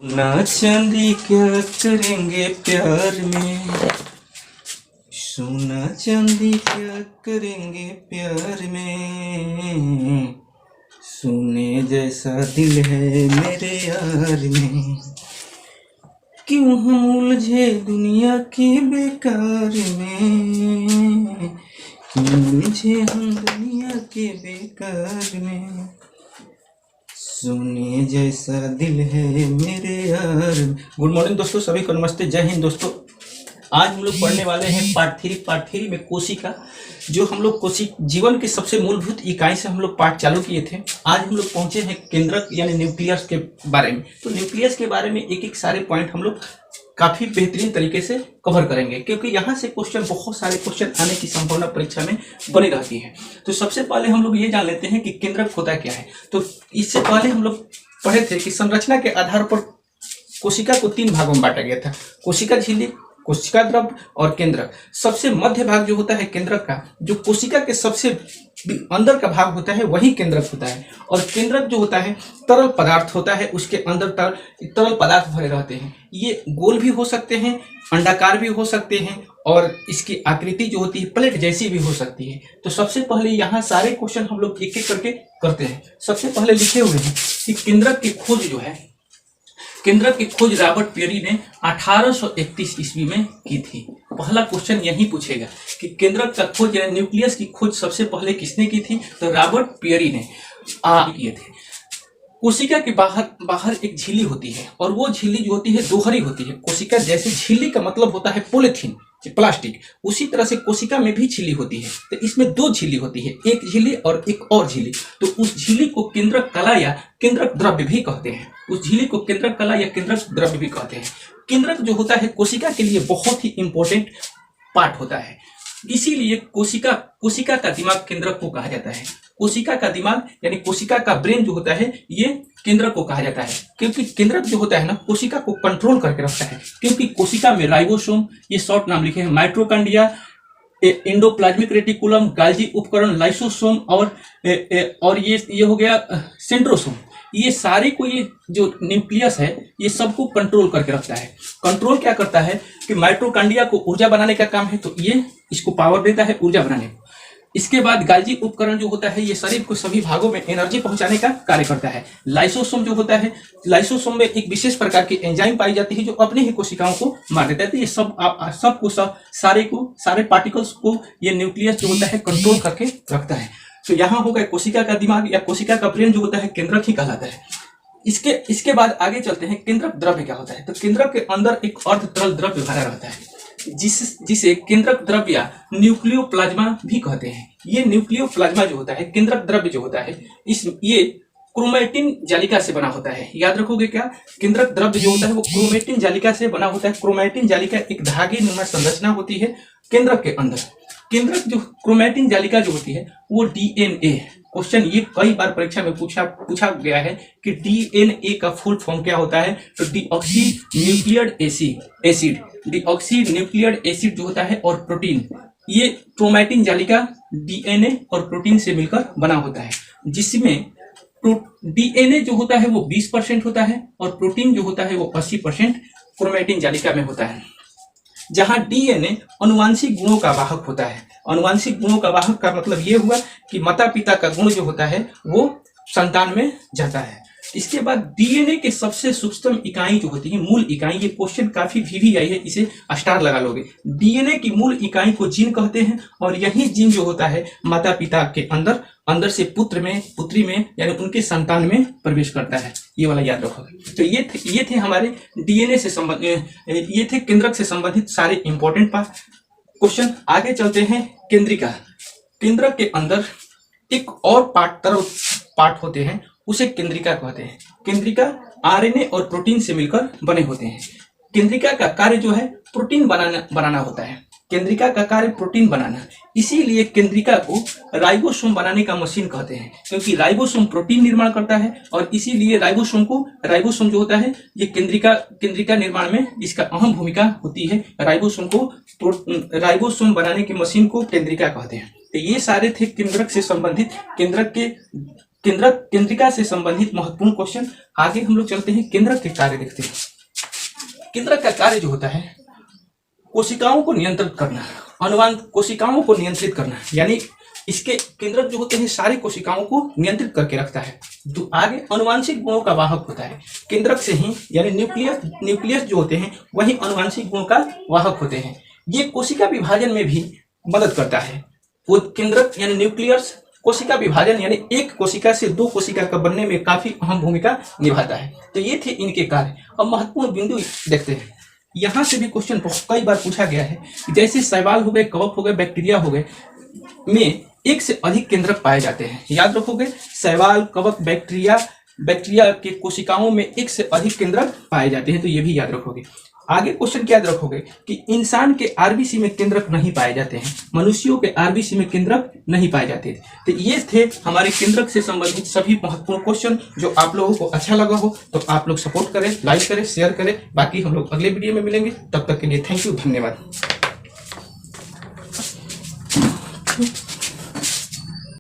सोना चांदी क्या करेंगे प्यार में, सोना चांदी क्या करेंगे प्यार में, सोने जैसा दिल है मेरे यार में। क्यों हम उलझे दुनिया की बेकार में, क्यों उलझे हम दुनिया के बेकार में, सोने जैसा दिल है मेरे यार। गुड मॉर्निंग दोस्तों, सभी को नमस्ते, जय हिंद दोस्तों। आज हम लोग पढ़ने वाले हैं पार्ट थ्री में कोशिका। जो हम लोग जीवन के सबसे मूलभूत इकाई से हम लोग पाठ चालू किए थे। आज हम लोग पहुंचे हैं केंद्रक यानी न्यूक्लियस के बारे में। तो न्यूक्लियस के बारे में एक एक सारे पॉइंट हम लोग काफी बेहतरीन तरीके से कवर करेंगे, क्योंकि यहाँ से बहुत सारे क्वेश्चन आने की संभावना परीक्षा में बनी रहती है। तो सबसे पहले हम लोग ये जान लेते हैं कि केंद्रक होता क्या है। तो इससे पहले हम लोग पढ़े थे कि संरचना के आधार पर कोशिका को 3 भागों में बांटा गया था: कोशिका झिल्ली, कोशिका द्रव्य और केंद्रक। सबसे मध्य भाग जो होता है केंद्रक का, जो कोशिका के सबसे अंदर का भाग होता है, वही केंद्रक होता है। और केंद्रक जो होता है तरल पदार्थ होता है, उसके अंदर तरल पदार्थ भरे रहते हैं। ये गोल भी हो सकते हैं, अंडाकार भी हो सकते हैं, और इसकी आकृति जो होती है प्लेट जैसी भी हो सकती है। तो सबसे पहले यहाँ सारे क्वेश्चन हम लोग एक एक करके करते हैं। सबसे पहले लिखे हुए हैं कि केंद्रक की खोज जो है, केंद्रक की खोज रॉबर्ट पेरी ने 1831 ईस्वी में की थी। पहला क्वेश्चन यही पूछेगा कि केंद्रक का खोज यानी न्यूक्लियस की खोज सबसे पहले किसने की थी? तो रॉबर्ट पेरी ने किए थे। कोशिका के बाहर एक झिल्ली होती है, और वो झिल्ली जो होती है दोहरी होती है। कोशिका जैसे झिल्ली का मतलब होता है पॉलीथीन, प्लास्टिक, उसी तरह से कोशिका में भी झिल्ली होती है। तो इसमें 2 झिल्ली होती है, एक झिल्ली और एक और झिल्ली। तो उस झिल्ली को केंद्रक कला या केंद्रक द्रव्य भी कहते हैं। उस झिल्ली को केंद्रक कला या केंद्रक द्रव्य भी कहते हैं। केंद्रक जो होता है कोशिका के लिए बहुत ही इंपॉर्टेंट पार्ट होता है। इसीलिए कोशिका का दिमाग केंद्रक को कहा जाता है। कोशिका का दिमाग यानी कोशिका का ब्रेन जो होता है, ये केंद्रक को कहा जाता है, क्योंकि केंद्रक जो होता है ना, कोशिका को कंट्रोल करके रखता है। क्योंकि कोशिका में राइबोसोम, ये शॉर्ट नाम लिखे हैं, माइटोकॉन्ड्रिया, एंडोप्लाज्मिक रेटिकुलम, गाल्जी उपकरण, लाइसोसोम और ये हो गया सेंट्रोसोम। ये सारे को, ये जो न्यूक्लियस है, ये सबको कंट्रोल करके रखता है। कंट्रोल क्या करता है कि माइटोकॉन्ड्रिया को ऊर्जा बनाने का काम है, तो ये इसको पावर देता है ऊर्जा बनाने को। इसके बाद गाल्जी उपकरण जो होता है, ये शरीर को सभी भागों में एनर्जी पहुंचाने का कार्य करता है। लाइसोसोम जो होता है, लाइसोसोम में एक विशेष प्रकार की एंजाइम पाई जाती है जो अपने ही कोशिकाओं को मार देता है। तो ये सारे पार्टिकल्स को ये न्यूक्लियस जो होता है कंट्रोल करके रखता है। तो यहाँ हो गया कोशिका का दिमाग या कोशिका का ब्रेन जो होता है केंद्रक ही कहलाता है। इसके बाद आगे चलते हैं, केंद्रक द्रव्य क्या होता है। तो केंद्रक के अंदर एक अर्ध तरल द्रव्य भरा रहता है, जिसे केंद्रक द्रव्य या न्यूक्लियोप्लाज्मा भी कहते हैं। ये न्यूक्लियोप्लाज्मा जो होता है, केंद्रक द्रव्य जो होता है, ये क्रोमैटिन जालिका से बना होता है। याद रखोगे क्या? केंद्रक द्रव्य जो होता है वो क्रोमैटिन जालिका से बना होता है। क्रोमैटिन जालिका एक धागे नुमा संरचना होती है केंद्रक के अंदर। केंद्रक जो क्रोमैटिन जालिका जो होती है वो डीएनए, क्वेश्चन ये कई बार परीक्षा में पूछा गया है कि डीएनए का फुल फॉर्म क्या होता है। तो deoxy nucleoid acid, deoxy nucleoid acid जो होता है, और प्रोटीन, ये क्रोमैटिन जालिका डीएनए और प्रोटीन से मिलकर बना होता है, जिसमें डीएनए जो होता है वो 20% होता है, और प्रोटीन जो होता है वो 80% क्रोमैटिन जालिका में होता है। जहां डीएनए अनुवांशिक गुणों का वाहक होता है। अनुवांशिक गुणों का वाहक का मतलब ये हुआ कि माता पिता का गुण जो होता है वो संतान में जाता है। इसके बाद डीएनए के सबसे सूक्ष्म इकाई जो होती है, मूल इकाई, ये क्वेश्चन काफी वीवी आई है, इसे स्टार लगा लोगे। डीएनए की मूल इकाई को जीन कहते हैं, और यही जीन जो होता है माता पिता के अंदर से पुत्री में यानी उनके संतान में प्रवेश करता है। ये वाला याद रखोगे। तो ये थे हमारे डीएनए से ये थे केंद्रक से संबंधित सारे इंपॉर्टेंट क्वेश्चन। आगे चलते हैं केंद्रिका। केंद्रक के अंदर एक और पार्ट होते हैं, उसे केंद्रिका कहते हैं। केंद्रिका आरएनए और प्रोटीन से मिलकर बने होते हैं। केंद्रिका का कार्य जो है प्रोटीन बनाना होता है। केंद्रिका का कार्य प्रोटीन बनाना, इसीलिए केंद्रिका को राइबोसोम बनाने का मशीन कहते हैं, क्योंकि राइबोसोम प्रोटीन निर्माण करता है, और इसीलिए राइबोसोम जो होता है ये केंद्रिका निर्माण में इसका अहम भूमिका होती है। राइबोसोम बनाने की मशीन को केंद्रिका कहते हैं। तो ये सारे थे केंद्रक से संबंधित, केंद्रिका से संबंधित महत्वपूर्ण क्वेश्चन। आगे हम लोग चलते हैं, केंद्रक के कार्य देखते हैं। केंद्रक का कार्य जो होता है, कोशिकाओं को नियंत्रित करना, कोशिकाओं को नियंत्रित करना, यानी इसके केंद्रक जो होते हैं सारी कोशिकाओं को नियंत्रित करके रखता है। तो आगे अनुवांशिक गुणों का वाहक होता है। केंद्रक से ही, यानी न्यूक्लियस जो होते हैं वही अनुवांशिक गुणों का वाहक होते हैं। ये कोशिका विभाजन में भी मदद करता है। वो केंद्रक यानी न्यूक्लियस कोशिका विभाजन यानी एक कोशिका से दो कोशिका का बनने में काफी अहम भूमिका निभाता है। तो ये थे इनके कार्य। अब महत्वपूर्ण बिंदु देखते हैं। यहाँ से भी क्वेश्चन कई बार पूछा गया है, जैसे शैवाल हो गए, कवक हो गए, बैक्टीरिया हो गए में एक से अधिक केंद्रक पाए जाते हैं। याद रखोगे, शैवाल, कवक, बैक्टीरिया के कोशिकाओं में एक से अधिक केंद्रक पाए जाते हैं, तो ये भी याद रखोगे। आगे क्वेश्चन क्या याद रखोगे कि इंसान के आरबीसी में केंद्रक नहीं पाए जाते हैं, मनुष्यों के आरबीसी में केंद्रक नहीं पाए जाते। तो ये थे हमारे केंद्रक से संबंधित सभी महत्वपूर्ण क्वेश्चन। जो आप लोगों को अच्छा लगा हो तो आप लोग सपोर्ट करें, लाइक करें, शेयर करें। बाकी हम लोग अगले वीडियो में मिलेंगे, तब तक के लिए थैंक यू, धन्यवाद।